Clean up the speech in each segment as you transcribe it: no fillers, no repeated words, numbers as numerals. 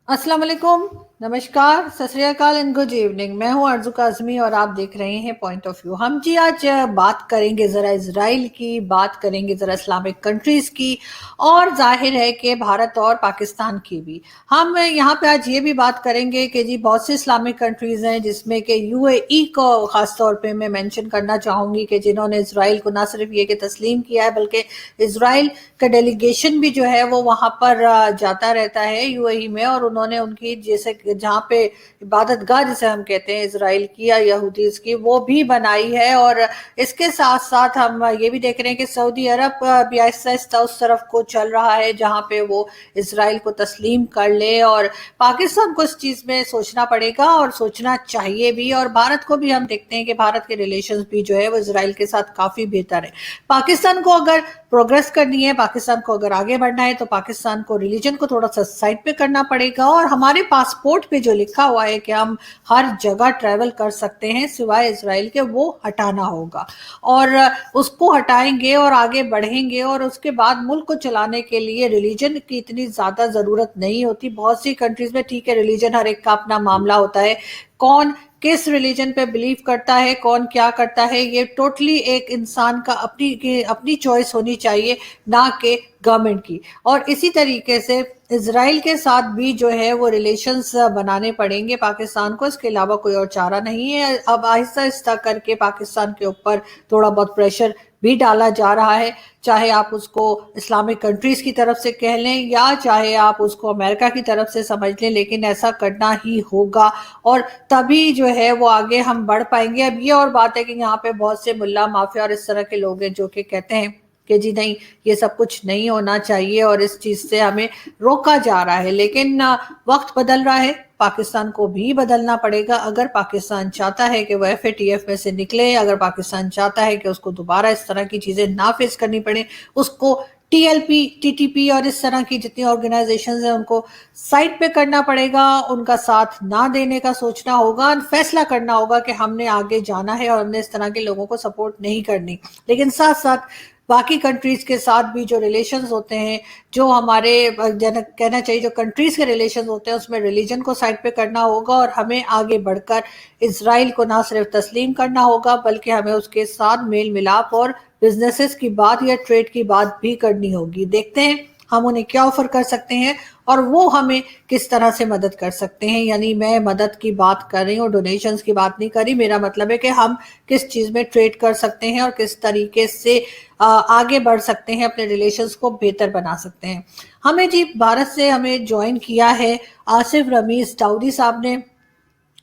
अस्सलाम वालेकुम, नमस्कार, सत श्री अकाल एंड गुड इवनिंग। मैं हूं अर्जु काज़मी और आप देख रहे हैं पॉइंट ऑफ व्यू। हम जी आज बात करेंगे ज़रा इजराइल की, बात करेंगे ज़रा इस्लामिक कंट्रीज़ की और जाहिर है कि भारत और पाकिस्तान की भी। हम यहाँ पे आज ये भी बात करेंगे कि जी बहुत सी इस्लामिक कंट्रीज़ हैं जिसमें कि यूएई को ख़ास तौर पे मैं मेंशन करना चाहूँगी कि जिन्होंने इजराइल को ना सिर्फ ये कि तस्लीम किया है बल्कि इजराइल का डेलीगेशन भी जो है वो वहाँ पर जाता रहता है यूएई में, और उन्होंने उनकी जैसे जहाँ पे इबादत गाह जिसे हम कहते हैं इजराइल की या यहूदीज की, वो भी बनाई है। और इसके साथ साथ हम ये भी देख रहे हैं कि सऊदी अरब भी आहिस्ता आहिस्ता उस तरफ को चल रहा है जहाँ पे वो इजराइल को तस्लीम कर ले, और पाकिस्तान को इस चीज में सोचना पड़ेगा और सोचना चाहिए भी। और भारत को भी हम देखते हैं कि भारत के रिलेशंस भी जो है वो इजराइल के साथ काफी बेहतर है। पाकिस्तान को अगर प्रोग्रेस करनी है, पाकिस्तान को अगर आगे बढ़ना है, तो पाकिस्तान को रिलीजन को थोड़ा सा साइड पे करना पड़ेगा। और हमारे पासपोर्ट पे जो लिखा हुआ है कि हम हर जगह ट्रैवल कर सकते हैं सिवाय इजराइल के, वो हटाना होगा। और उसको हटाएंगे और आगे बढ़ेंगे, और उसके बाद मुल्क को चलाने के लिए रिलीजन की इतनी ज्यादा जरूरत नहीं होती। बहुत सी कंट्रीज में ठीक है, रिलीजन हर एक का अपना मामला होता है, कौन किस रिलीजन पे बिलीव करता है, कौन क्या करता है, ये टोटली एक इंसान का अपनी अपनी चॉइस होनी चाहिए, ना कि गवर्नमेंट की। और इसी तरीके से इजराइल के साथ भी जो है वो रिलेशंस बनाने पड़ेंगे पाकिस्तान को, इसके अलावा कोई और चारा नहीं है। अब आहिस्ता आहिस्ता करके पाकिस्तान के ऊपर थोड़ा बहुत प्रेशर भी डाला जा रहा है, चाहे आप उसको इस्लामिक कंट्रीज की तरफ से कह लें या चाहे आप उसको अमेरिका की तरफ से समझ लें, लेकिन ऐसा करना ही होगा और तभी जो है वो आगे हम बढ़ पाएंगे। अब ये और बात है कि यहाँ पे बहुत से मुल्ला माफिया और इस तरह के लोग हैं जो कि कहते हैं कि जी नहीं, ये सब कुछ नहीं होना चाहिए और इस चीज से हमें रोका जा रहा है। लेकिन वक्त बदल रहा है, पाकिस्तान को भी बदलना पड़ेगा। अगर पाकिस्तान चाहता है कि वो एफएटीएफ में से निकले, अगर पाकिस्तान चाहता है कि उसको दोबारा इस तरह की चीजें ना फेस करनी पड़े, उसको टीएलपी, टीटीपी और इस तरह की जितनी ऑर्गेनाइजेशंस हैं उनको साइड पे करना पड़ेगा, उनका साथ ना देने का सोचना होगा, फैसला करना होगा कि हमने आगे जाना है और हमने इस तरह के लोगों को सपोर्ट नहीं करनी। लेकिन साथ साथ बाकी कंट्रीज के साथ भी जो रिलेशंस होते हैं, जो हमारे कहना चाहिए जो कंट्रीज के रिलेशंस होते हैं, उसमें रिलीजन को साइड पे करना होगा और हमें आगे बढ़कर इजराइल को ना सिर्फ तस्लीम करना होगा बल्कि हमें उसके साथ मेल मिलाप और बिजनेसेस की बात या ट्रेड की बात भी करनी होगी। देखते हैं हम उन्हें क्या ऑफर कर सकते हैं और वो हमें किस तरह से मदद कर सकते हैं। यानी मैं मदद की बात कर रही हूँ, डोनेशंस की बात नहीं कर रही। मेरा मतलब है कि हम किस चीज में ट्रेड कर सकते हैं और किस तरीके से आगे बढ़ सकते हैं, अपने रिलेशंस को बेहतर बना सकते हैं। हमें जी भारत से हमें ज्वाइन किया है आसिफ रमीज दाऊदी साहब ने,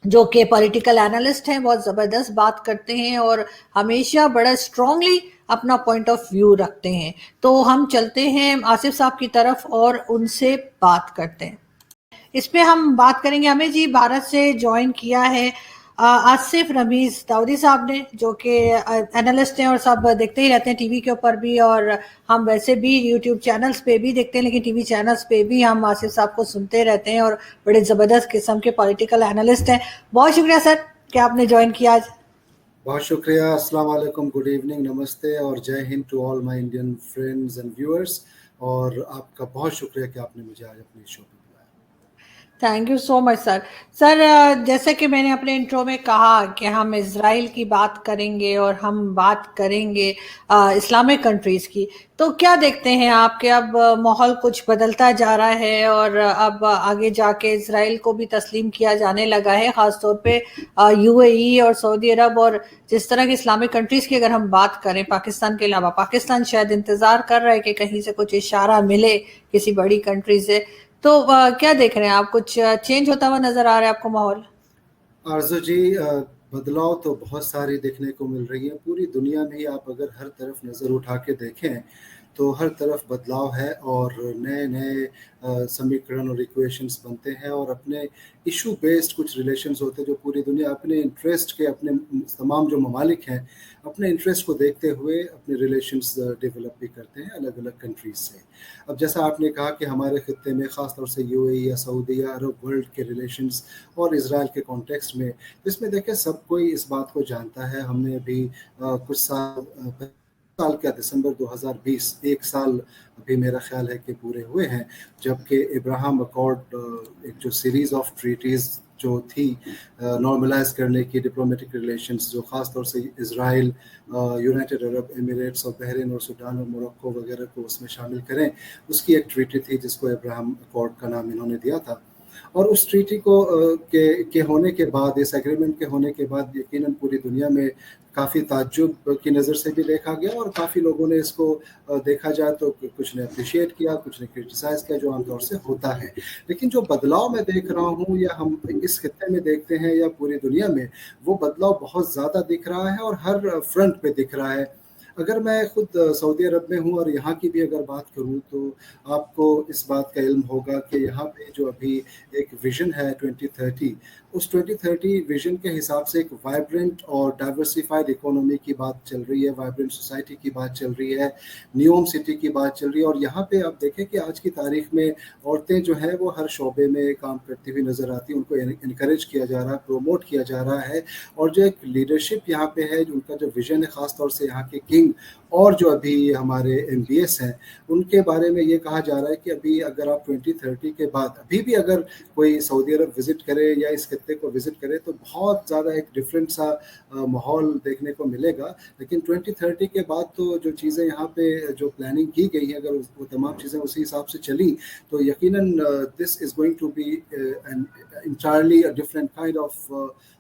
जो कि पॉलिटिकल एनालिस्ट हैं, बहुत ज़बरदस्त बात करते हैं और हमेशा बड़ा स्ट्रांगली अपना पॉइंट ऑफ व्यू रखते हैं। तो हम चलते हैं आसिफ साहब की तरफ और उनसे बात करते हैं। इस पे हम बात करेंगे, हमें जी भारत से ज्वाइन किया है आसिफ रमीज दाऊदी साहब ने, जो कि एनालिस्ट हैं और सब देखते ही रहते हैं टीवी के ऊपर भी, और हम वैसे भी यूट्यूब चैनल्स पे भी देखते हैं, लेकिन टीवी चैनल्स पे भी हम आसिफ साहब को सुनते रहते हैं और बड़े ज़बरदस्त किस्म के पॉलिटिकल एनालिस्ट हैं। बहुत शुक्रिया सर कि आपने ज्वाइन किया आज। बहुत शुक्रिया। अस्सलाम वालेकुम, गुड इवनिंग, नमस्ते और जय हिंद to all my Indian friends and viewers. और आपका बहुत शुक्रिया कि आपने मुझे आज अपने शो पे बुलाया। Thank you so much sir. Sir जैसे कि मैंने अपने इंट्रो में कहा कि हम इज़राइल की बात करेंगे और हम बात करेंगे इस्लामिक कंट्रीज़ की, तो क्या देखते हैं आप कि अब माहौल कुछ बदलता जा रहा है और अब आगे जाके इज़राइल को भी तस्लीम किया जाने लगा है, ख़ासतौर पे यूएई और सऊदी अरब और जिस तरह की इस्लामिक कंट्रीज़ की अगर हम बात करें पाकिस्तान के अलावा, पाकिस्तान शायद इंतज़ार कर रहा है कि कहीं से कुछ इशारा मिले किसी बड़ी कंट्री से। तो क्या देख रहे हैं आप, कुछ चेंज होता हुआ नजर आ रहा है आपको माहौल? आरजू जी, बदलाव तो बहुत सारी देखने को मिल रही है पूरी दुनिया में ही। आप अगर हर तरफ नज़र उठा के देखें तो हर तरफ बदलाव है और नए नए समीकरण और इक्वेशंस बनते हैं और अपने इशू बेस्ड कुछ रिलेशंस होते हैं जो पूरी दुनिया अपने इंटरेस्ट के, अपने तमाम जो ममालिक हैं अपने इंटरेस्ट को देखते हुए अपने रिलेशंस डेवलप भी करते हैं अलग अलग कंट्रीज से। अब जैसा आपने कहा कि हमारे खत्ते में ख़ास तौर से यूएई या सऊदी या अरब वर्ल्ड के रिलेशंस और इसराइल के कॉन्टेक्स्ट में, इसमें देखें सब कोई इस बात को जानता है। हमने अभी कुछ साल साल का दिसंबर 2020 एक साल अभी मेरा ख्याल है कि पूरे हुए हैं जबकि अब्राहम अकॉर्ड एक जो सीरीज़ ऑफ ट्रीटीज़ जो थी नॉर्मलाइज करने की डिप्लोमेटिक रिलेशंस जो ख़ास तौर से इज़राइल, यूनाइटेड अरब एमिरेट्स और बहरीन और सूडान और मोरक्को वगैरह को उसमें शामिल करें, उसकी एक ट्रीटी थी जिसको अब्राहम अकॉर्ड का नाम इन्होंने दिया था। और उस ट्रीटी को के होने के बाद, इस एग्रीमेंट के होने के बाद यकीनन पूरी दुनिया में काफ़ी ताज्जुब की नज़र से भी देखा गया और काफ़ी लोगों ने इसको देखा जाए तो कुछ ने अप्रिशिएट किया, कुछ ने क्रिटिसाइज़ किया, जो आमतौर से होता है। लेकिन जो बदलाव मैं देख रहा हूँ या हम इस खित्ते में देखते हैं या पूरी दुनिया में, वो बदलाव बहुत ज़्यादा दिख रहा है और हर फ्रंट पे दिख रहा है। अगर मैं खुद सऊदी अरब में हूँ और यहाँ की भी अगर बात करूँ तो आपको इस बात का इल्म होगा कि यहाँ पे जो अभी एक विज़न है 2030, उस 2030 विज़न के हिसाब से एक वाइब्रेंट और डाइवर्सिफाइड इकोनॉमी की बात चल रही है, वाइब्रेंट सोसाइटी की बात चल रही है, न्यूम सिटी की बात चल रही है। और यहाँ पे आप देखें कि आज की तारीख में औरतें जो हैं वो हर शोबे में काम करती हुई नज़र आती हैं, उनको इनकरेज किया जा रहा है, प्रोमोट किया जा रहा है। और जो एक लीडरशिप यहाँ पे है, उनका जो विज़न है, ख़ास तौर से यहाँ के किंग और जो अभी हमारे MBS हैं, उनके बारे में ये कहा जा रहा है कि अभी अगर आप 2030 के बाद अभी भी अगर कोई सऊदी अरब विज़िट करे या इस खत्ते को विज़िट करे तो बहुत ज़्यादा एक डिफरेंट सा माहौल देखने को मिलेगा। लेकिन 2030 के बाद तो जो चीज़ें यहाँ पे जो प्लानिंग की गई है, अगर वो तमाम चीज़ें उसी हिसाब से चली तो यकीनन this is going to be an entirely a different kind of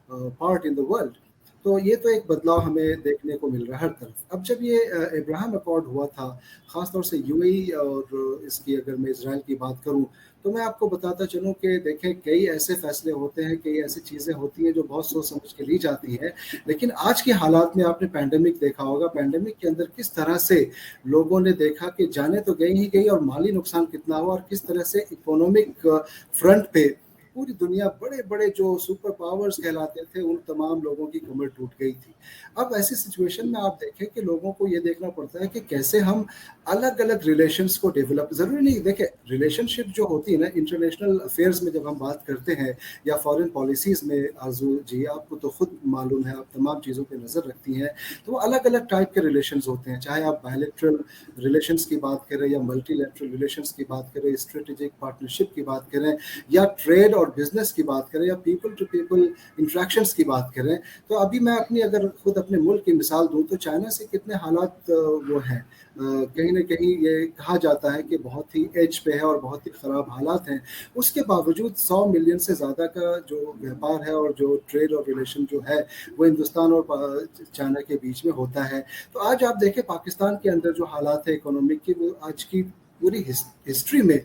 part in the world. तो ये तो एक बदलाव हमें देखने को मिल रहा है हर तरफ। अब जब ये अब्राहम अकॉर्ड हुआ था, ख़ासतौर से UAE और इसकी अगर मैं इज़राइल की बात करूं तो मैं आपको बताता चलूं कि देखें कई ऐसे फैसले होते हैं, कई ऐसी चीज़ें होती हैं जो बहुत सोच समझ के ली जाती हैं। लेकिन आज के हालात में आपने पैंडेमिक देखा होगा, पैंडेमिक के अंदर किस तरह से लोगों ने देखा कि जाने तो गई ही गई और माली नुकसान कितना हुआ और किस तरह से इकोनॉमिक फ्रंट पे पूरी दुनिया, बड़े बड़े जो सुपर पावर्स कहलाते थे, उन तमाम लोगों की कमर टूट गई थी। अब ऐसी सिचुएशन में आप देखें कि लोगों को ये देखना पड़ता है कि कैसे हम अलग अलग रिलेशंस को डेवलप, ज़रूरी नहीं, देखें रिलेशनशिप जो होती है ना, इंटरनेशनल अफेयर्स में जब हम बात करते हैं या फॉरेन पॉलिसीज़ में, आरजू जी आपको तो खुद मालूम है, आप तमाम चीज़ों पर नज़र रखती हैं, तो वो अलग अलग टाइप के रिलेशंस होते हैं। चाहे आप बायलैटरल रिलेशंस की बात करें या मल्टीलैटरल रिलेशंस की बात करें, स्ट्रेटेजिक पार्टनरशिप की बात करें या ट्रेड और बिजनेस की बात करें या पीपल टू पीपल इंटरेक्शंस की बात करें। तो अभी मैं अपनी अगर खुद अपने मुल्क की मिसाल दूं तो चाइना से कितने हालात वो हैं, कहीं ना कहीं ये कहा जाता है कि बहुत ही एज पे है और बहुत ही ख़राब हालात हैं। उसके बावजूद 100 मिलियन से ज़्यादा का जो व्यापार है और जो ट्रेड और रिलेशन जो है वो हिंदुस्तान और चाइना के बीच में होता है। तो आज आप देखें पाकिस्तान के अंदर जो हालात है इकोनॉमिक की, वो आज की पूरी हिस्ट्री में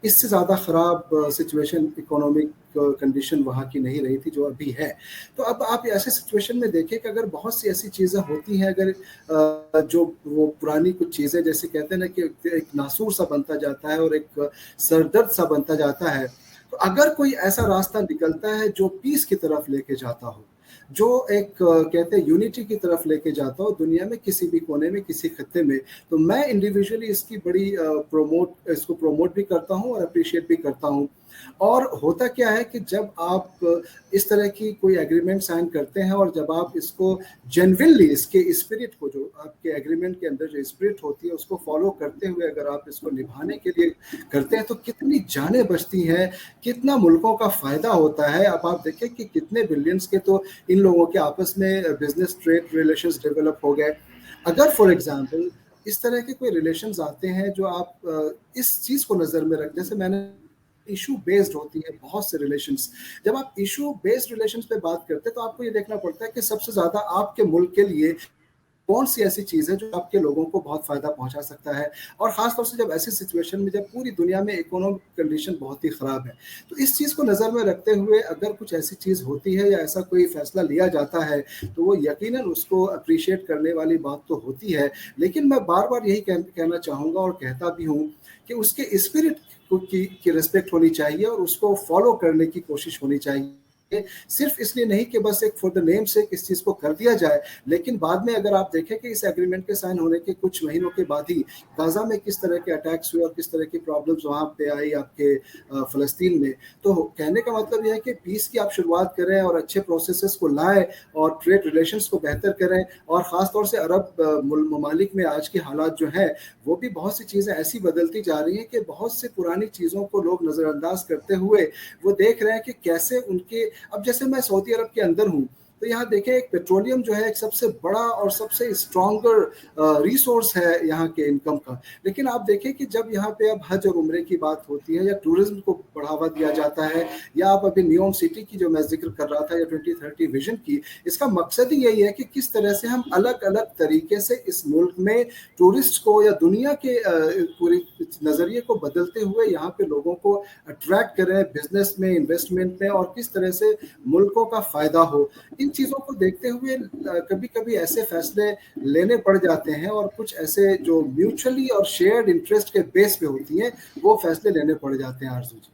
इससे ज़्यादा ख़राब सिचुएशन, इकोनॉमिक कंडीशन वहाँ की नहीं रही थी जो अभी है। तो अब आप ऐसे सिचुएशन में देखें कि अगर बहुत सी ऐसी चीज़ें होती हैं, अगर जो वो पुरानी कुछ चीज़ें, जैसे कहते हैं ना कि एक नासूर सा बनता जाता है और एक सरदर्द सा बनता जाता है, तो अगर कोई ऐसा रास्ता निकलता है जो पीस की तरफ लेके जाता हो, जो एक कहते हैं यूनिटी की तरफ लेके जाता हो दुनिया में किसी भी कोने में, किसी खत्ते में, तो मैं इंडिविजुअली इसकी बड़ी इसको प्रोमोट भी करता हूँ और अप्रिशिएट भी करता हूँ। और होता क्या है कि जब आप इस तरह की कोई एग्रीमेंट साइन करते हैं और जब आप इसको जेन्युइनली, इसके स्पिरिट को, जो आपके एग्रीमेंट के अंदर जो स्पिरिट होती है उसको फॉलो करते हुए अगर आप इसको निभाने के लिए करते हैं तो कितनी जानें बचती हैं, कितना मुल्कों का फ़ायदा होता है। अब आप देखें कि कितने बिलियंस के तो इन लोगों के आपस में बिजनेस ट्रेड रिलेशंस डेवलप हो गए। अगर फॉर एग्जांपल इस तरह के कोई रिलेशंस आते हैं जो आप इस चीज़ को नज़र में रख, जैसे मैंने इशू बेस्ड होती है बहुत से रिलेशंस, जब आप इशू बेस्ड रिलेशंस पे बात करते हैं तो आपको ये देखना पड़ता है कि सबसे ज़्यादा आपके मुल्क के लिए कौन सी ऐसी चीज़ है जो आपके लोगों को बहुत फ़ायदा पहुंचा सकता है। और ख़ासतौर से जब ऐसी सिचुएशन में जब पूरी दुनिया में इकोनॉमिक कंडीशन बहुत ही ख़राब है, तो इस चीज़ को नज़र में रखते हुए अगर कुछ ऐसी चीज़ होती है या ऐसा कोई फ़ैसला लिया जाता है तो वो यकीनन उसको अप्रिशिएट करने वाली बात तो होती है। लेकिन मैं बार बार यही कहना चाहूँगा और कहता भी हूँ कि उसके स्पिरिट की रिस्पेक्ट होनी चाहिए और उसको फॉलो करने की कोशिश होनी चाहिए। सिर्फ इसलिए नहीं कि बस एक फॉर द नेम से इस चीज़ को कर दिया जाए, लेकिन बाद में अगर आप देखें कि इस एग्रीमेंट के साइन होने के कुछ महीनों के बाद ही गाजा में किस तरह के अटैक्स हुए और किस तरह की प्रॉब्लम्स वहाँ पे आई आपके फ़लस्तीन में, तो कहने का मतलब यह है कि पीस की आप शुरुआत करें और अच्छे प्रोसेसेस को लाएं और ट्रेड रिलेशंस को बेहतर करें, और ख़ास तौर से अरब ममालिक में आज के हालात जो हैं वो भी बहुत सी चीज़ें ऐसी बदलती जा रही हैं कि बहुत सी पुरानी चीज़ों को लोग नज़रअंदाज करते हुए वो देख रहे हैं कि कैसे उनके, अब जैसे मैं सऊदी अरब के अंदर हूँ तो यहाँ देखें एक पेट्रोलियम जो है एक सबसे बड़ा और सबसे स्ट्रॉन्गर रिसोर्स है यहाँ के इनकम का, लेकिन आप देखें कि जब यहाँ पे अब हज और उम्रे की बात होती है या टूरिज्म को बढ़ावा दिया जाता है, या आप अभी न्यूयॉर्क सिटी की जो मैं जिक्र कर रहा था या 2030 विजन की, इसका मकसद ही यही है कि किस तरह से हम अलग अलग तरीके से इस मुल्क में टूरिस्ट को या दुनिया के पूरी नज़रिए को बदलते हुए यहाँ पे लोगों को अट्रैक्ट करें बिजनेस में, इन्वेस्टमेंट में, और किस तरह से मुल्कों का फ़ायदा हो। इन चीज़ों को देखते हुए कभी कभी ऐसे फैसले लेने पड़ जाते हैं, और कुछ ऐसे जो म्यूचुअली और शेयर्ड इंटरेस्ट के बेस पे होती हैं वो फैसले लेने पड़ जाते हैं। आरजू जी,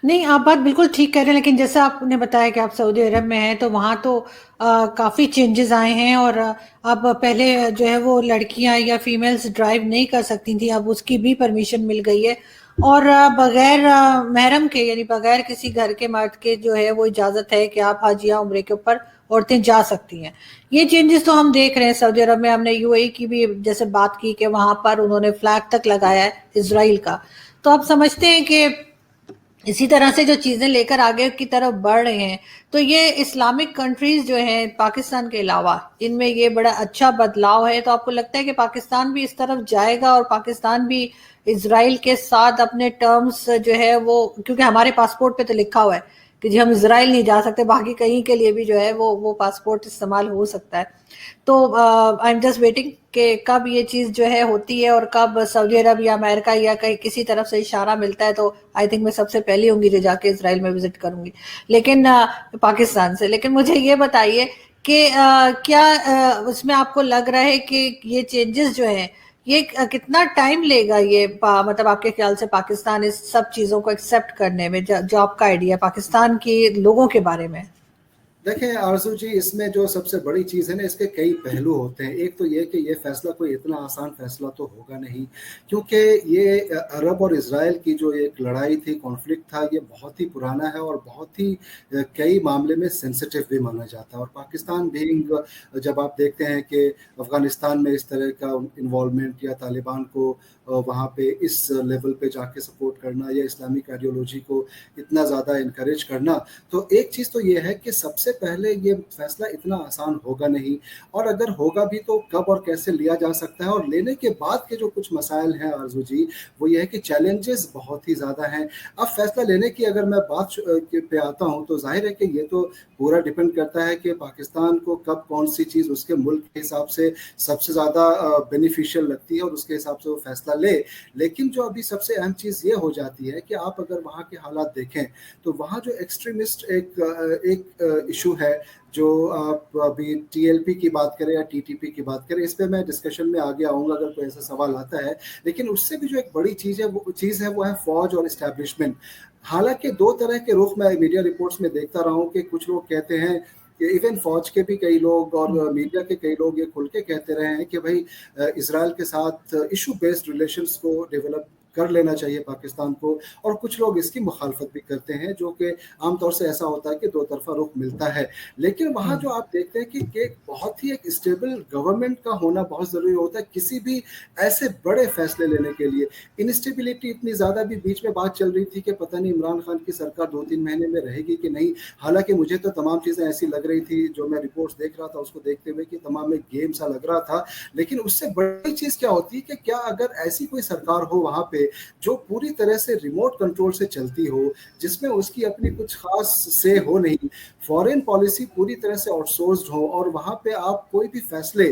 नहीं, आप बात बिल्कुल ठीक कह रहे हैं, लेकिन जैसा आपने बताया कि आप सऊदी अरब में हैं, तो वहाँ तो काफ़ी चेंजेस आए हैं, और अब पहले जो है वो लड़कियां या फीमेल्स ड्राइव नहीं कर सकती थी, अब उसकी भी परमिशन मिल गई है, और बगैर महरम के, यानी बगैर किसी घर के मर्द के जो है वो इजाज़त है कि आप हज या उम्रे के ऊपर औरतें जा सकती हैं। ये चेंजेस तो हम देख रहे हैं सऊदी अरब में। हमने यूएई की भी जैसे बात की कि वहाँ पर उन्होंने फ्लैग तक लगाया है इजराइल का, तो आप समझते हैं कि इसी तरह से जो चीज़ें लेकर आगे की तरफ बढ़ रहे हैं, तो ये इस्लामिक कंट्रीज जो हैं पाकिस्तान के अलावा, इनमें ये बड़ा अच्छा बदलाव है। तो आपको लगता है कि पाकिस्तान भी इस तरफ जाएगा, और पाकिस्तान भी इजराइल के साथ अपने टर्म्स जो है वो, क्योंकि हमारे पासपोर्ट पे तो लिखा हुआ है कि जी हम इजराइल नहीं जा सकते, बाकी कहीं के लिए भी जो है वो पासपोर्ट इस्तेमाल हो सकता है। तो आई एम जस्ट वेटिंग कि कब ये चीज़ जो है होती है, और कब सऊदी अरब या अमेरिका या कहीं किसी तरफ से इशारा मिलता है, तो आई थिंक मैं सबसे पहली होंगी जो जाके इसराइल में विजिट करूंगी, लेकिन पाकिस्तान से। लेकिन मुझे ये बताइए कि क्या उसमें आपको लग रहा है कि ये चेंजेस जो हैं ये कितना टाइम लेगा, ये मतलब आपके ख्याल से पाकिस्तान इस सब चीज़ों को एक्सेप्ट करने में, जो आपका आइडिया है पाकिस्तान के लोगों के बारे में? देखें आरजू जी, इसमें जो सबसे बड़ी चीज़ है ना, इसके कई पहलू होते हैं। एक तो ये कि ये फैसला कोई इतना आसान फैसला तो होगा नहीं, क्योंकि ये अरब और इज़राइल की जो एक लड़ाई थी, कॉन्फ्लिक्ट था, ये बहुत ही पुराना है और बहुत ही कई मामले में सेंसिटिव भी माना जाता है। और पाकिस्तान बीइंग, जब आप देखते हैं कि अफ़गानिस्तान में इस तरह का इन्वॉल्वमेंट या तालिबान को वहाँ पे इस लेवल पे जाके सपोर्ट करना या इस्लामिक आइडियोलॉजी को इतना ज़्यादा इनकरेज करना, तो एक चीज़ तो ये है कि सबसे पहले ये फैसला इतना आसान होगा नहीं, और अगर होगा भी तो कब और कैसे लिया जा सकता है, और लेने के बाद के जो कुछ मसाइल हैं आरजू जी, वो ये है कि चैलेंजेस बहुत ही ज़्यादा हैं। अब फैसला लेने की अगर मैं बात पे आता हूँ, तो जाहिर है कि ये तो पूरा डिपेंड करता है कि पाकिस्तान को कब कौन सी चीज़ उसके मुल्क के हिसाब से सबसे ज़्यादा बेनिफिशियल लगती है और उसके हिसाब से वो फैसला ले। लेकिन जो अभी सबसे अहम चीज़ ये हो जाती है कि आप अगर वहाँ के हालात देखें, तो वहाँ जो एक्सट्रीमिस्ट एक इशू है, जो आप अभी टीएलपी की बात करें या टीटीपी की बात करें, इस पे मैं डिस्कशन में आगे आऊँगा अगर कोई ऐसा सवाल आता है। लेकिन उससे भी जो एक बड़ी चीज़ है वो है फ़ौज और इस्टेब्लिशमेंट। हालांकि दो तरह के रुख मैं मीडिया रिपोर्ट्स में देखता रहा हूँ कि कुछ लोग कहते हैं कि इवन फौज के भी कई लोग और मीडिया के कई लोग ये खुल के कहते रहे हैं कि भाई इसराइल के साथ इशू बेस्ड रिलेशंस को डेवलप कर लेना चाहिए पाकिस्तान को, और कुछ लोग इसकी मुखालफत भी करते हैं, जो कि आमतौर से ऐसा होता है कि दो तरफा रुख मिलता है। लेकिन वहाँ जो आप देखते हैं कि बहुत ही एक स्टेबल गवर्नमेंट का होना बहुत ज़रूरी होता है किसी भी ऐसे बड़े फैसले लेने के लिए। इंस्टेबिलिटी इतनी ज़्यादा भी, बीच में बात चल रही थी कि पता नहीं इमरान खान की सरकार 2-3 महीने में रहेगी कि नहीं। हालांकि मुझे तो तमाम चीज़ें ऐसी लग रही थी, जो मैं रिपोर्ट्स देख रहा था उसको देखते हुए, कि तमाम एक गेम सा लग रहा था। लेकिन उससे बड़ी चीज़ क्या होती है कि क्या अगर ऐसी कोई सरकार हो वहाँ पे जो पूरी तरह से रिमोट कंट्रोल से चलती हो, जिसमें उसकी अपनी कुछ खास से हो नहीं, फॉरेन पॉलिसी पूरी तरह से आउटसोर्स्ड हो, और वहाँ पे आप कोई भी फैसले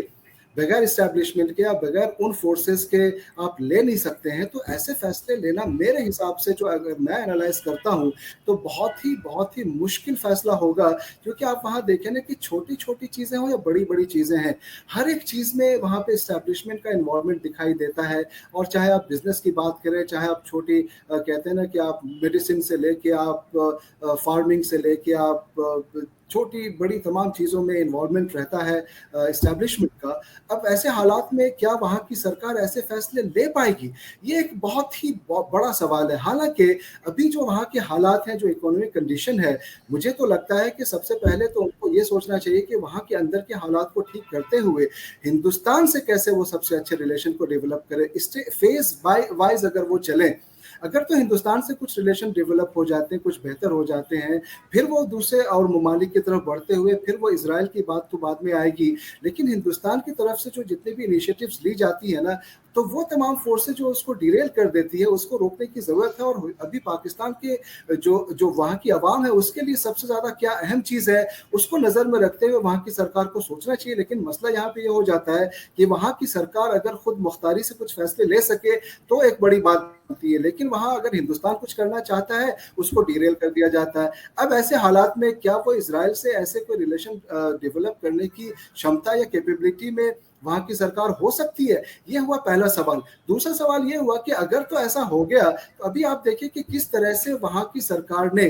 बगैर इस्टेब्लिशमेंट के या बगैर उन फोर्सेस के आप ले नहीं सकते हैं। तो ऐसे फैसले लेना मेरे हिसाब से, जो अगर मैं एनालाइज करता हूँ, तो बहुत ही मुश्किल फैसला होगा, क्योंकि आप वहाँ देखें ना कि छोटी छोटी चीज़ें हो या बड़ी बड़ी चीज़ें हैं, हर एक चीज़ में वहाँ पे इस्टेब्लिशमेंट का इन्वॉल्वमेंट दिखाई देता है। और चाहे आप बिजनेस की बात करें, चाहे आप छोटी कहते हैं ना कि आप मेडिसिन से लेके आप फार्मिंग से लेके आप छोटी बड़ी तमाम चीज़ों में इन्वॉल्वमेंट रहता है इस्टेब्लिशमेंट का। अब ऐसे हालात में क्या वहाँ की सरकार ऐसे फैसले ले पाएगी, ये एक बहुत ही बड़ा सवाल है। हालांकि अभी जो वहाँ के हालात हैं, जो इकोनॉमिक कंडीशन है, मुझे तो लगता है कि सबसे पहले तो उनको ये सोचना चाहिए कि वहाँ के अंदर के हालात को ठीक करते हुए हिंदुस्तान से कैसे वो सबसे अच्छे रिलेशन को डेवलप करें, फेज वाइज अगर वो चलें। अगर तो हिंदुस्तान से कुछ रिलेशन डेवलप हो जाते हैं, कुछ बेहतर हो जाते हैं, फिर वो दूसरे और ममालिक की तरफ बढ़ते हुए फिर वो इजराइल की बात तो बाद में आएगी। लेकिन हिंदुस्तान की तरफ से जो जितने भी इनिशिएटिव्स ली जाती है ना, तो वो तमाम फोर्सेज जो उसको डिरेल कर देती है, उसको रोकने की ज़रूरत है। और अभी पाकिस्तान के जो वहाँ की आवाम है, उसके लिए सबसे ज़्यादा क्या अहम चीज़ है, उसको नज़र में रखते हुए वहाँ की सरकार को सोचना चाहिए। लेकिन मसला यहाँ पे ये हो जाता है कि वहाँ की सरकार अगर खुद मुख्तारी से कुछ फैसले ले सके तो एक बड़ी बात होती है, लेकिन वहाँ अगर हिंदुस्तान कुछ करना चाहता है, उसको डिरेल कर दिया जाता है। अब ऐसे हालात में क्या वो इजराइल से ऐसे कोई रिलेशन डेवलप करने की क्षमता या कैपेबिलिटी में वहाँ की सरकार हो सकती है? ये हुआ पहला सवाल। दूसरा सवाल ये हुआ कि अगर तो ऐसा हो गया, तो अभी आप देखिए कि किस तरह से वहाँ की सरकार ने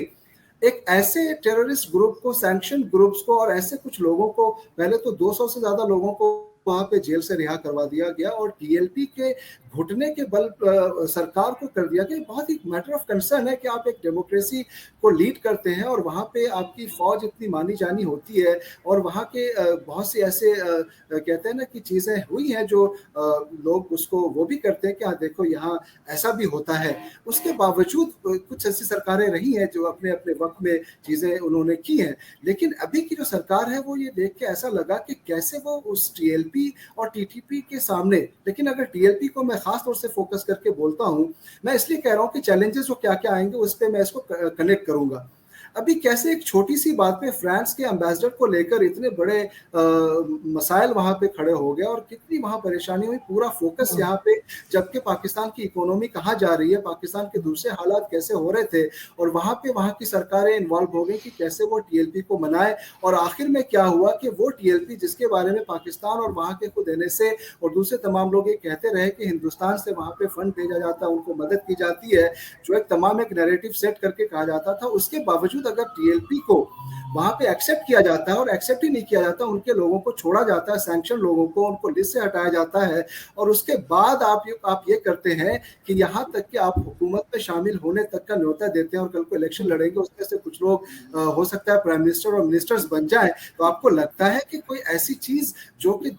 एक ऐसे टेररिस्ट ग्रुप को, सैंक्शन ग्रुप्स को और ऐसे कुछ लोगों को, पहले तो 200 से ज्यादा लोगों को वहां पे जेल से रिहा करवा दिया गया और टीएलपी के घुटने के बल सरकार को कर दिया गया। बहुत ही मैटर ऑफ कंसर्न है कि आप एक डेमोक्रेसी को लीड करते हैं और वहाँ पे आपकी फौज इतनी मानी जानी होती है और वहाँ के बहुत सी ऐसे कहते हैं ना कि चीज़ें हुई हैं जो लोग उसको वो भी करते हैं कि हाँ देखो यहाँ ऐसा भी होता है। उसके बावजूद कुछ ऐसी सरकारें रही हैं जो अपने अपने वक्त में चीज़ें उन्होंने की हैं। लेकिन अभी की जो सरकार है वो ये देख के ऐसा लगा कि कैसे वो उस टीएलपी और टीटीपी के सामने, लेकिन अगर टीएलपी को मैं खास तौर से फोकस करके बोलता हूं, मैं इसलिए कह रहा हूं कि चैलेंजेस जो क्या क्या आएंगे उस पर मैं इसको कनेक्ट करूंगा। अभी कैसे एक छोटी सी बात पे फ्रांस के एम्बेसडर को लेकर इतने बड़े मसाइल वहां पे खड़े हो गए और कितनी वहां परेशानी हुई, पूरा फोकस यहाँ पे, जबकि पाकिस्तान की इकोनॉमी कहाँ जा रही है, पाकिस्तान के दूसरे हालात कैसे हो रहे थे, और वहां पे वहां की सरकारें इन्वॉल्व हो गई कि कैसे वो टीएलपी को मनाए। और आखिर में क्या हुआ कि वो टीएलपी जिसके बारे में पाकिस्तान और वहां के खुद एनएसए और दूसरे तमाम लोग ये कहते रहे कि हिंदुस्तान से वहां पे फंड भेजा जाता है, उनको मदद की जाती है, जो एक तमाम एक नैरेटिव सेट करके कहा जाता था, उसके बावजूद अगर टीएलपी को वहां पे एक्सेप्ट किया जाता है और एक्सेप्ट ही नहीं किया जाता, उनके लोगों को छोड़ा जाता है, सैंक्शन लोगों को उनको लिस्ट से हटाया जाता है, और उसके बाद आप ये करते हैं कि यहाँ तक कि आप हुकूमत में शामिल होने तक का न्योता देते हैं और कल को इलेक्शन लड़ेंगे, उसमें से कुछ लोग हो सकता है प्राइम मिनिस्टर और मिनिस्टर्स बन जाए, तो आपको लगता है कि कोई ऐसी चीज जो कि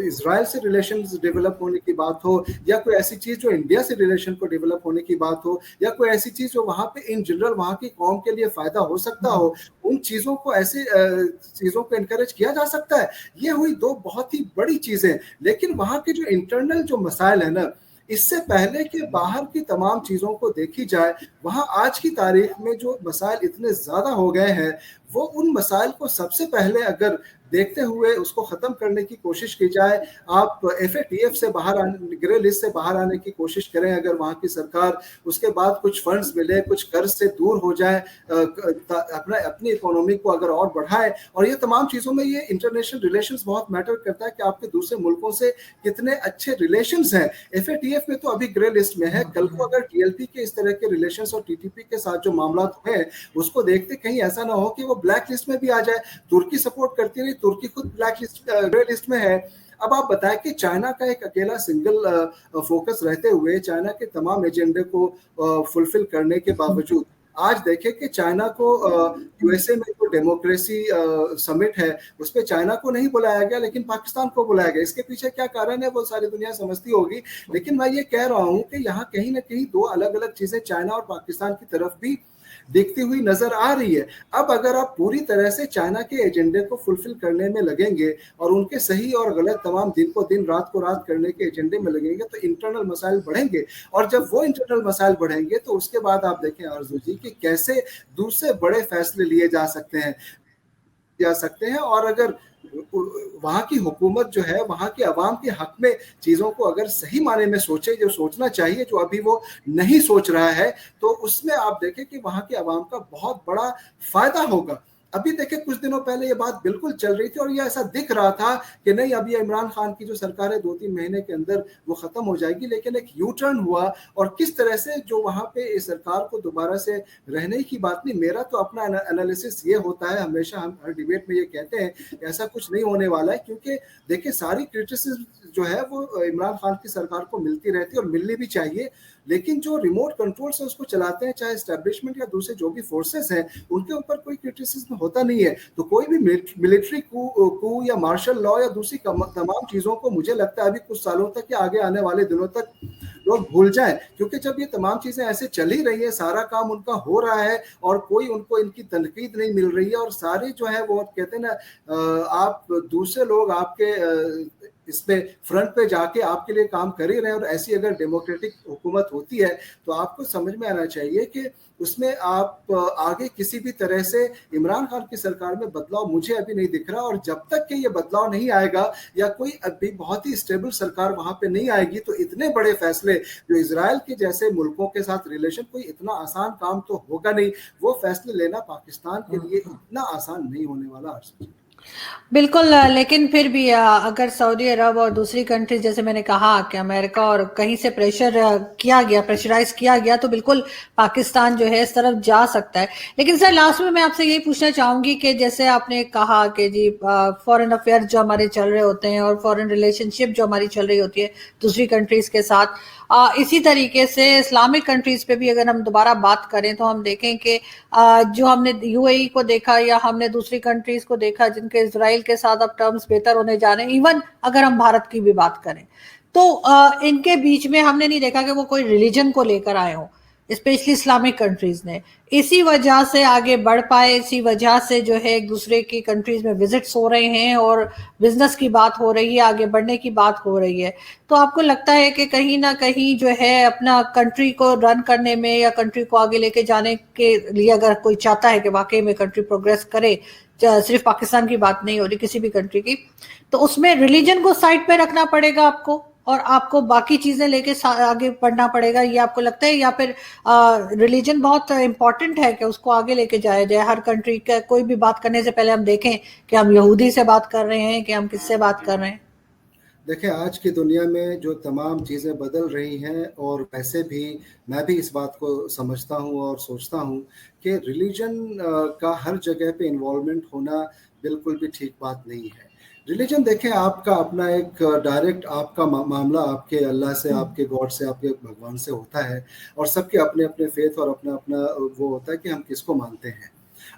इजराइल से रिलेशन डेवलप होने की बात हो, या कोई ऐसी चीज जो इंडिया से रिलेशन को डेवलप होने की बात हो, या कोई ऐसी चीज जो वहां पे इन जनरल वहां की कौम के लिए फायदा हो सकता हो, उन चीजों को ऐसे चीजों को इनकरेज किया जा सकता है? ये हुई दो बहुत ही बड़ी चीजें। लेकिन वहां के जो इंटरनल जो मसाइल है ना, इससे पहले कि बाहर की तमाम चीजों को देखी जाए, वहां आज की तारीख में जो मसाइल इतने ज्यादा हो गए हैं, वो उन मसाइल को सबसे पहले अगर देखते हुए उसको खत्म करने की कोशिश की जाए, आप एफएटीएफ से बाहर आने, ग्रे लिस्ट से बाहर आने की कोशिश करें अगर वहां की सरकार, उसके बाद कुछ फंड्स मिले, कुछ कर्ज से दूर हो जाए, अपनी इकोनॉमी को अगर और बढ़ाए, और ये तमाम चीजों में ये इंटरनेशनल रिलेशंस बहुत मैटर करता है कि आपके दूसरे मुल्कों से कितने अच्छे रिलेशंस हैं। एफएटीएफ में तो अभी ग्रे लिस्ट में है, कल को अगर टीएलपी के इस तरह के रिलेशंस और टीटीपी के साथ जो मामला हैं उसको देखते कहीं ऐसा ना हो कि वो ब्लैक लिस्ट में भी आ जाए। तुर्की सपोर्ट करती रही, तुर्की खुद ब्लैक लिस्ट, ग्रे लिस्ट में है। अब आप बताएं कि चाइना का एक अकेला सिंगल फोकस रहते हुए चाइना के तमाम एजेंडे को फुलफिल करने के बावजूद आज देखें कि चाइना को यूएसए में जो डेमोक्रेसी समिट है उस पर चाइना को नहीं बुलाया गया लेकिन पाकिस्तान को बुलाया गया। इसके पीछे क्या कारण है वो सारी दुनिया समझती होगी, लेकिन मैं ये कह रहा हूं कि यहाँ कहीं ना कहीं दो अलग अलग चीजें चाइना और पाकिस्तान की तरफ भी दिखती हुई नजर आ रही है। अब अगर आप पूरी तरह से चाइना के एजेंडे को फुलफिल करने में लगेंगे और उनके सही और गलत तमाम दिन को दिन रात को रात करने के एजेंडे में लगेंगे तो इंटरनल मसाइल बढ़ेंगे, और जब वो इंटरनल मसाइल बढ़ेंगे तो उसके बाद आप देखें आरजू जी कि कैसे दूसरे बड़े फैसले लिए जा सकते हैं। और अगर वहाँ की हुकूमत जो है वहाँ के अवाम के हक में चीज़ों को अगर सही माने में सोचे, जो सोचना चाहिए, जो अभी वो नहीं सोच रहा है, तो उसमें आप देखें कि वहाँ के अवाम का बहुत बड़ा फायदा होगा। अभी देखिए कुछ दिनों पहले ये बात बिल्कुल चल रही थी और ये ऐसा दिख रहा था कि नहीं, अब ये इमरान खान की जो सरकार है 2-3 महीने के अंदर वो खत्म हो जाएगी, लेकिन एक यू टर्न हुआ और किस तरह से जो वहाँ पे इस सरकार को दोबारा से रहने की बात नहीं, मेरा तो अपना एनालिसिस ये होता है, हमेशा हम हर डिबेट में ये कहते हैं कि ऐसा कुछ नहीं होने वाला है, क्योंकि देखिए सारी क्रिटिसिज्म जो है वो इमरान खान की सरकार को मिलती रहती है और मिलनी भी चाहिए, लेकिन जो रिमोट कंट्रोल से उसको चलाते हैं, चाहे एस्टेब्लिशमेंट या दूसरे जो भी फोर्सेस हैं, उनके ऊपर कोई क्रिटिसिज्म होता नहीं है। तो कोई भी मिलिट्री कू या मार्शल लॉ या दूसरी तमाम चीज़ों को मुझे लगता है अभी कुछ सालों तक या आगे आने वाले दिनों तक लोग भूल जाएं, क्योंकि जब ये तमाम चीज़ें ऐसे चल ही रही है, सारा काम उनका हो रहा है और कोई उनको इनकी तनकीद नहीं मिल रही है, और सारे जो है वो कहते हैं ना, आप दूसरे लोग आपके इस पे फ्रंट पे जाके आपके लिए काम कर ही रहे हैं, और ऐसी अगर डेमोक्रेटिक हुकूमत होती है तो आपको समझ में आना चाहिए कि उसमें आप आगे किसी भी तरह से इमरान खान की सरकार में बदलाव मुझे अभी नहीं दिख रहा, और जब तक कि ये बदलाव नहीं आएगा या कोई अभी बहुत ही स्टेबल सरकार वहां पे नहीं आएगी, तो इतने बड़े फैसले जो इजराइल के जैसे मुल्कों के साथ रिलेशन, कोई इतना आसान काम तो होगा नहीं, वो फैसले लेना पाकिस्तान के लिए इतना आसान नहीं होने वाला। बिल्कुल, लेकिन फिर भी अगर सऊदी अरब और दूसरी कंट्रीज, जैसे मैंने कहा कि अमेरिका और कहीं से प्रेशर किया गया, प्रेशराइज किया गया, तो बिल्कुल पाकिस्तान जो है इस तरफ जा सकता है। लेकिन सर लास्ट में मैं आपसे यही पूछना चाहूंगी कि जैसे आपने कहा कि जी फॉरेन अफेयर्स जो हमारे चल रहे होते हैं और फॉरेन रिलेशनशिप जो हमारी चल रही होती है दूसरी कंट्रीज के साथ, इसी तरीके से इस्लामिक कंट्रीज पे भी अगर हम दोबारा बात करें तो हम देखें कि जो हमने यूएई को देखा या हमने दूसरी कंट्रीज को देखा जिनके इजराइल के साथ अब टर्म्स बेहतर होने जा रहे हैं, इवन अगर हम भारत की भी बात करें तो इनके बीच में हमने नहीं देखा कि वो कोई रिलीजन को लेकर आए हों, स्पेशली इस्लामिक कंट्रीज ने। इसी वजह से आगे बढ़ पाए, इसी वजह से जो है एक दूसरे की कंट्रीज में विजिट्स हो रहे हैं और बिजनेस की बात हो रही है, आगे बढ़ने की बात हो रही है। तो आपको लगता है कि कहीं ना कहीं जो है अपना कंट्री को रन करने में या कंट्री को आगे लेके जाने के लिए अगर कोई चाहता है कि वाकई में कंट्री प्रोग्रेस करे, सिर्फ पाकिस्तान की बात नहीं हो रही, किसी भी कंट्री की, तो उसमें रिलीजन को साइड पे रखना पड़ेगा आपको और आपको बाकी चीजें लेके आगे बढ़ना पड़ेगा, ये आपको लगता है? या फिर रिलीजन बहुत इंपॉर्टेंट है कि उसको आगे लेके जाया जाए? हर कंट्री का कोई भी बात करने से पहले हम देखें कि हम यहूदी से बात कर रहे हैं कि हम किससे बात कर रहे हैं। देखिए आज की दुनिया में जो तमाम चीज़ें बदल रही हैं, और वैसे भी मैं भी इस बात को समझता हूँ और सोचता हूँ कि रिलीजन का हर जगह पे इन्वॉल्वमेंट होना बिल्कुल भी ठीक बात नहीं है। रिलीजन देखें आपका अपना एक डायरेक्ट आपका मामला आपके अल्लाह से, आपके गॉड से, आपके भगवान से होता है, और सबके अपने अपने फेथ और अपना अपना वो होता है कि हम किसको मानते हैं,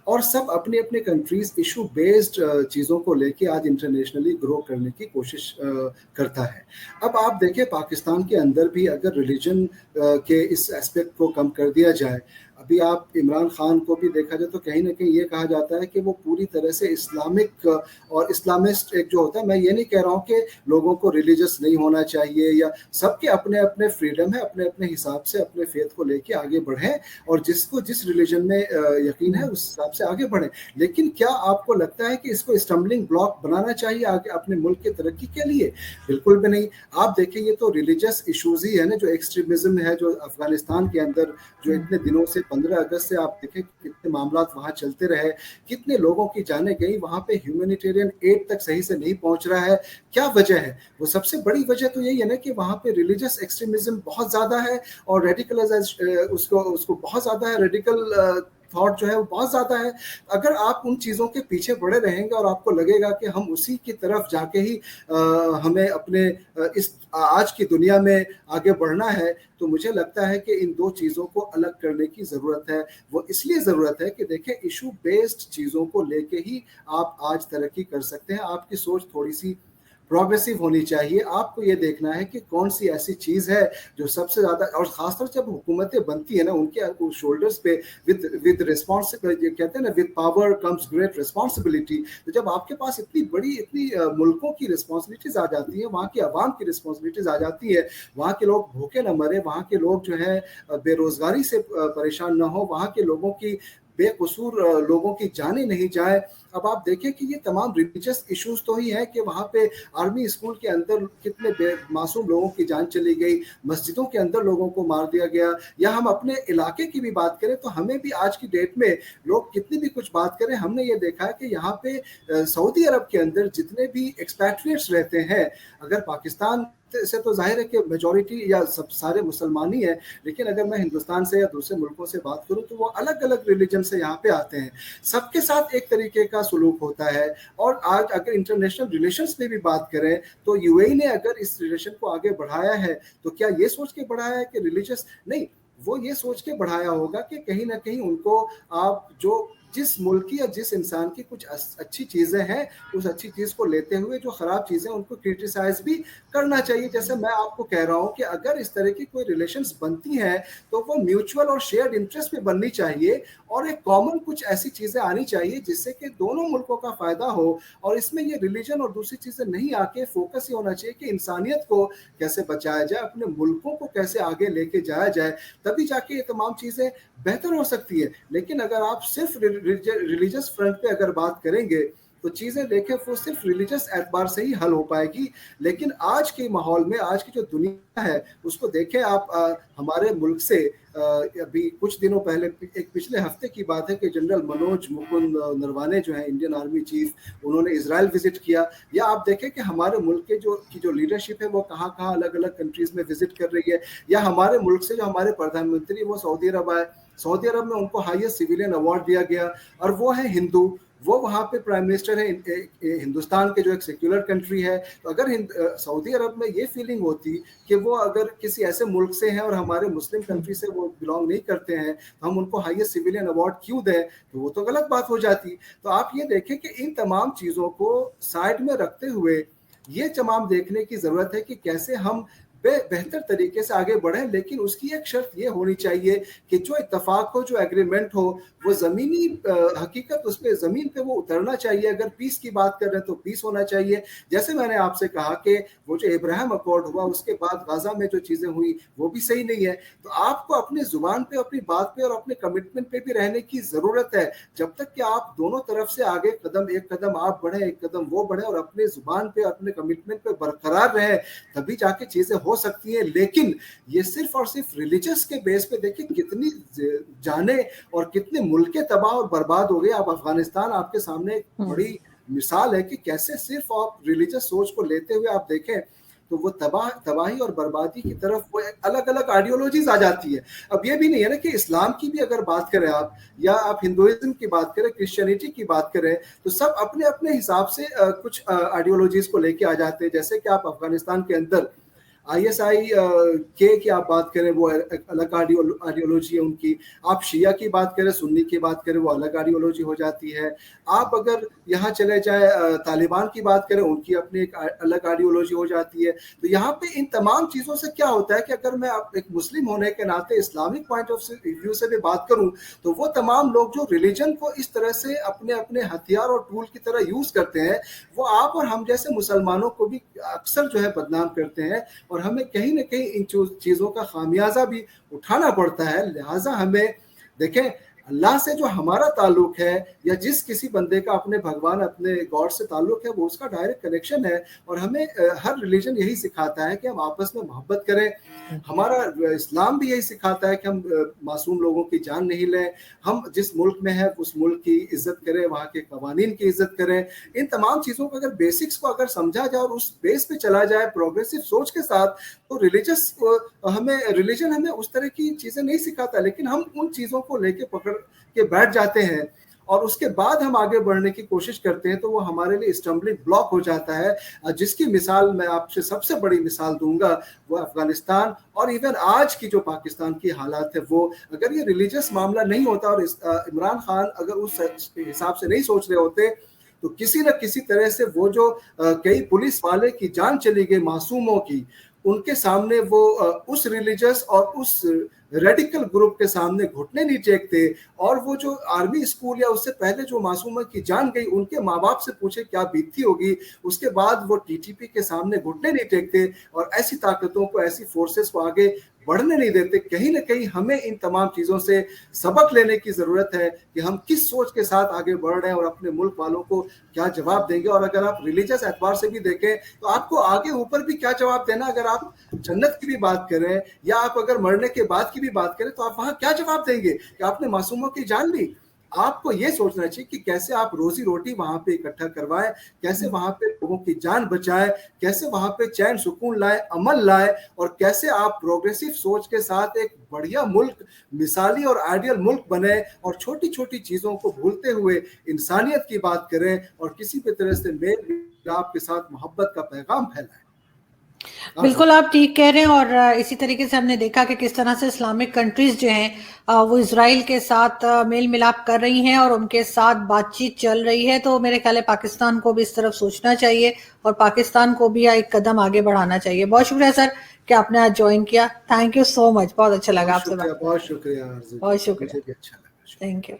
और सब अपने अपने कंट्रीज इशू बेस्ड चीज़ों को लेके आज इंटरनेशनली ग्रो करने की कोशिश करता है। अब आप देखें पाकिस्तान के अंदर भी अगर रिलीजन के इस एस्पेक्ट को कम कर दिया जाए, अभी आप इमरान खान को भी देखा जाए तो कहीं ना कहीं ये कहा जाता है कि वो पूरी तरह से इस्लामिक और इस्लामिस्ट एक जो होता है, मैं ये नहीं कह रहा हूँ कि लोगों को रिलीजियस नहीं होना चाहिए, या सबके अपने अपने फ्रीडम है, अपने अपने हिसाब से अपने फेथ को लेके आगे बढ़ें और जिसको जिस रिलीजन में यकीन है उस हिसाब से आगे बढ़ें। लेकिन क्या आपको लगता है कि इसको स्टम्बलिंग ब्लॉक बनाना चाहिए आगे अपने मुल्क की तरक्की के लिए? बिल्कुल भी नहीं। आप देखिए ये तो रिलीजियस इशूज ही है ना, जो एक्सट्रीमिज्म है जो अफगानिस्तान के अंदर जो इतने दिनों से 15 अगस्त से आप देखें कितने मामला वहाँ चलते रहे, कितने लोगों की जानें गई, वहाँ पे ह्यूमैनिटेरियन एड तक सही से नहीं पहुँच रहा है। क्या वजह है? वो सबसे बड़ी वजह तो यही है ना कि वहाँ पे रिलीजियस एक्सट्रीमिज्म बहुत ज़्यादा है और रेडिकलाइजेशन उसको बहुत ज़्यादा है, रेडिकल थॉट जो है वो बहुत ज़्यादा है। अगर आप उन चीज़ों के पीछे पड़े रहेंगे और आपको लगेगा कि हम उसी की तरफ जाके ही हमें अपने इस आज की दुनिया में आगे बढ़ना है, तो मुझे लगता है कि इन दो चीज़ों को अलग करने की ज़रूरत है। वो इसलिए ज़रूरत है कि देखें इशू बेस्ड चीज़ों को लेके ही आप आज तरक्की कर सकते हैं। आपकी सोच थोड़ी सी प्रोग्रेसिव होनी चाहिए। आपको ये देखना है कि कौन सी ऐसी चीज़ है जो सबसे ज़्यादा, और ख़ासतौर जब हुकूमतें बनती है ना उनके शोल्डर्स पे विद रिस्पॉन्सिबिलिटी, कहते हैं ना with power comes great responsibility. तो जब आपके पास इतनी बड़ी इतनी मुल्कों की रिस्पॉन्सिबिलिटीज़ आ जाती हैं, वहाँ की आवाम की रिस्पॉन्सिबिलिटीज़ आ जाती है, वहाँ के लोग भूखे न मरे, वहाँ के लोग जो है बेरोज़गारी से परेशान ना हो, वहाँ के लोगों की बेकसूर लोगों की जानें नहीं जाए। अब आप देखें कि ये तमाम रिलीजियस इश्यूज तो ही हैं कि वहाँ पे आर्मी स्कूल के अंदर कितने मासूम लोगों की जान चली गई, मस्जिदों के अंदर लोगों को मार दिया गया, या हम अपने इलाके की भी बात करें तो हमें भी आज की डेट में लोग कितनी भी कुछ बात करें, हमने ये देखा है कि यहाँ पे सऊदी अरब के अंदर जितने भी एक्सपैट्रिएट्स रहते हैं, अगर पाकिस्तान से तो जाहिर है कि मेजॉरिटी या सब सारे मुसलमान ही हैं, लेकिन अगर मैं हिंदुस्तान से या दूसरे मुल्कों से बात करूं तो वो अलग अलग रिलीजन से यहाँ पे आते हैं, सबके साथ एक तरीके का सलूक होता है। और आज अगर इंटरनेशनल रिलेशंस में भी बात करें तो यूएई ने अगर इस रिलेशन को आगे बढ़ाया है तो क्या ये सोच के बढ़ाया है कि रिलीजियस नहीं, वो ये सोच के बढ़ाया होगा कि कहीं ना कहीं उनको आप जो जिस मुल्क की या जिस इंसान की कुछ अच्छी चीज़ें हैं उस अच्छी चीज़ को लेते हुए जो ख़राब चीज़ें उनको क्रिटिसाइज भी करना चाहिए। जैसे मैं आपको कह रहा हूँ कि अगर इस तरह की कोई रिलेशंस बनती हैं तो वो म्यूचुअल और शेयर्ड इंटरेस्ट में बननी चाहिए और एक कॉमन कुछ ऐसी चीज़ें आनी चाहिए जिससे कि दोनों मुल्कों का फ़ायदा हो। और इसमें ये रिलीजन और दूसरी चीज़ें नहीं आके फोकस ये होना चाहिए कि इंसानियत को कैसे बचाया जाए, अपने मुल्कों को कैसे आगे लेके जाया जाए, तभी जाके ये तमाम चीज़ें बेहतर हो सकती है। लेकिन अगर आप सिर्फ रिलीजियस फ्रंट पे अगर बात करेंगे तो चीज़ें देखें वो सिर्फ रिलीजियस एतबार से ही हल हो पाएगी। लेकिन आज के माहौल में आज की जो दुनिया है उसको देखें आप, हमारे मुल्क से अभी कुछ दिनों पहले एक पिछले हफ्ते की बात है कि जनरल मनोज मुकुंद नरवाने जो है इंडियन आर्मी चीफ, उन्होंने इजराइल विजिट किया। या आप देखें कि हमारे मुल्क के जो लीडरशिप है वो कहाँ कहाँ अलग अलग कंट्रीज में विजिट कर रही है। या हमारे मुल्क से जो हमारे प्रधानमंत्री वो सऊदी अरब आए, सऊदी अरब में उनको हाईएस्ट सिविलियन अवार्ड दिया गया और वो है हिंदू, वो वहाँ पे प्राइम मिनिस्टर है हिंदुस्तान के जो एक सेक्युलर कंट्री है। तो अगर सऊदी अरब में ये फीलिंग होती कि वो अगर किसी ऐसे मुल्क से हैं और हमारे मुस्लिम कंट्री से वो बिलोंग नहीं करते हैं तो हम उनको हाईएस्ट सिविलियन अवार्ड क्यों दें, तो वो तो गलत बात हो जाती। तो आप ये देखें कि इन तमाम चीज़ों को साइड में रखते हुए ये तमाम देखने की ज़रूरत है कि कैसे हम बेहतर तरीके से आगे बढ़े। लेकिन उसकी एक शर्त ये होनी चाहिए कि जो इत्तेफाक हो, जो एग्रीमेंट हो, वो ज़मीनी हकीकत उस पर ज़मीन पे वो उतरना चाहिए। अगर पीस की बात कर रहे हैं तो पीस होना चाहिए। जैसे मैंने आपसे कहा कि वो जो इब्राहिम अकॉर्ड हुआ उसके बाद गाज़ा में जो चीज़ें हुई वो भी सही नहीं है। तो आपको अपनी ज़ुबान पे, अपनी बात पे और अपने कमिटमेंट पे भी रहने की ज़रूरत है। जब तक कि आप दोनों तरफ से आगे एक कदम आप बढ़े, एक कदम वो बढ़े और अपने ज़ुबान पे, अपने कमिटमेंट पे बरकरार रहे, तभी जाके चीज़ें हो सकती है। लेकिन ये सिर्फ और सिर्फ रिलीजियस के बेस पे देखिए कितनी जाने और कितने मुल्कें तबाह और बर्बाद हो गए। अब अफगानिस्तान आपके सामने एक बड़ी मिसाल है कि कैसे सिर्फ आप रिलीजियस सोच को लेते हुए आप देखें तो वो तबाही और बर्बादी की तरफ वो अलग अलग आइडियोलॉजीज आ जाती है। अब ये भी नहीं है ना कि इस्लाम की भी अगर बात करें आप, या आप हिंदुइज्म की बात करें, क्रिश्चियनिटी की बात करें, तो सब अपने अपने हिसाब से कुछ आइडियोलॉजीज को लेके आ जाते हैं। जैसे कि आप अफगानिस्तान के अंदर ISI के की आप बात करें वो अलग आइडियोलॉजी है उनकी, आप शिया की बात करें, सुन्नी की बात करें वो अलग आइडियोलॉजी हो जाती है। आप अगर यहाँ चले जाए तालिबान की बात करें उनकी अपनी एक अलग आइडियोलॉजी हो जाती है। तो यहाँ पे इन तमाम चीज़ों से क्या होता है कि अगर मैं एक मुस्लिम होने के नाते इस्लामिक पॉइंट ऑफ व्यू से भी बात करूँ तो वो तमाम लोग जो रिलीजन को इस तरह से अपने अपने हथियार और टूल की तरह यूज़ करते हैं, वो आप और हम जैसे मुसलमानों को भी अक्सर जो है बदनाम करते हैं और हमें कहीं ना कहीं इन चीज़ों का खामियाजा भी उठाना पड़ता है। लिहाजा हमें देखें, अल्लाह से जो हमारा ताल्लुक है या जिस किसी बंदे का अपने भगवान, अपने गॉड से ताल्लुक है, वो उसका डायरेक्ट कनेक्शन है। और हमें हर रिलीजन यही सिखाता है कि हम आपस में मोहब्बत करें। हमारा इस्लाम भी यही सिखाता है कि हम मासूम लोगों की जान नहीं लें, हम जिस मुल्क में है उस मुल्क की इज्जत करें, वहाँ के कवानीन की इज्जत करें। इन तमाम चीज़ों को अगर बेसिक्स को अगर समझा जाए और उस बेस पे चला जाए प्रोग्रेसिव सोच के साथ, तो रिलीजन हमें उस तरह की चीज़ें नहीं सिखाता। लेकिन हम उन चीज़ों को लेके पकड़ के बैठ जाते हैं और उसके बाद हम आगे बढ़ने की कोशिश करते हैं, तो वो हमारे लिए स्टम्बलिंग ब्लॉक हो जाता है। जिसकी मिसाल मैं आपसे सबसे बड़ी मिसाल दूंगा वो अफगानिस्तान और इवन आज की जो पाकिस्तान की हालात है वो, अगर ये रिलीजियस मामला नहीं होता और इमरान खान अगर उस हिसाब से नहीं सोच रहे होते तो किसी न किसी तरह से वो जो कई पुलिस वाले की जान चली गई मासूमों की, उनके सामने वो उस रिलीजियस और उस रेडिकल ग्रुप के सामने घुटने नहीं टेकते। और वो जो आर्मी स्कूल या उससे पहले जो मासूमा की जान गई, उनके माँ बाप से पूछे क्या बीतती होगी। उसके बाद वो TTP के सामने घुटने नहीं टेकते और ऐसी ताकतों को, ऐसी फोर्सेस को आगे बढ़ने नहीं देते। कहीं ना कहीं हमें इन तमाम चीज़ों से सबक लेने की ज़रूरत है कि हम किस सोच के साथ आगे बढ़ रहे हैं और अपने मुल्क वालों को क्या जवाब देंगे। और अगर आप रिलीजियस एतबार से भी देखें तो आपको आगे ऊपर भी क्या जवाब देना। अगर आप जन्नत की भी बात करें या आप अगर मरने के बाद की भी बात करें तो आप वहाँ क्या जवाब देंगे कि आपने मासूमों की जान ली। आपको ये सोचना चाहिए कि कैसे आप रोजी रोटी वहां पे इकट्ठा करवाएं, कैसे वहां पे लोगों की जान बचाएं, कैसे वहां पे चैन सुकून लाए, अमल लाए, और कैसे आप प्रोग्रेसिव सोच के साथ एक बढ़िया मुल्क, मिसाली और आइडियल मुल्क बने और छोटी छोटी चीजों को भूलते हुए इंसानियत की बात करें और किसी भी तरह से मेल मिलाप के साथ मोहब्बत का पैगाम फैलाएं। बिल्कुल आप ठीक कह रहे हैं। और इसी तरीके से हमने देखा कि किस तरह से इस्लामिक कंट्रीज जो हैं वो इजराइल के साथ मेल मिलाप कर रही हैं और उनके साथ बातचीत चल रही है। तो मेरे ख्याल है पाकिस्तान को भी इस तरफ सोचना चाहिए और पाकिस्तान को भी एक कदम आगे बढ़ाना चाहिए। बहुत शुक्रिया सर कि आपने आज ज्वाइन किया। थैंक यू सो मच, बहुत अच्छा लगा आपसे बात। बहुत शुक्रिया आरज़ू जी, बहुत शुक्रिया, मुझे भी अच्छा लगा। Thank you.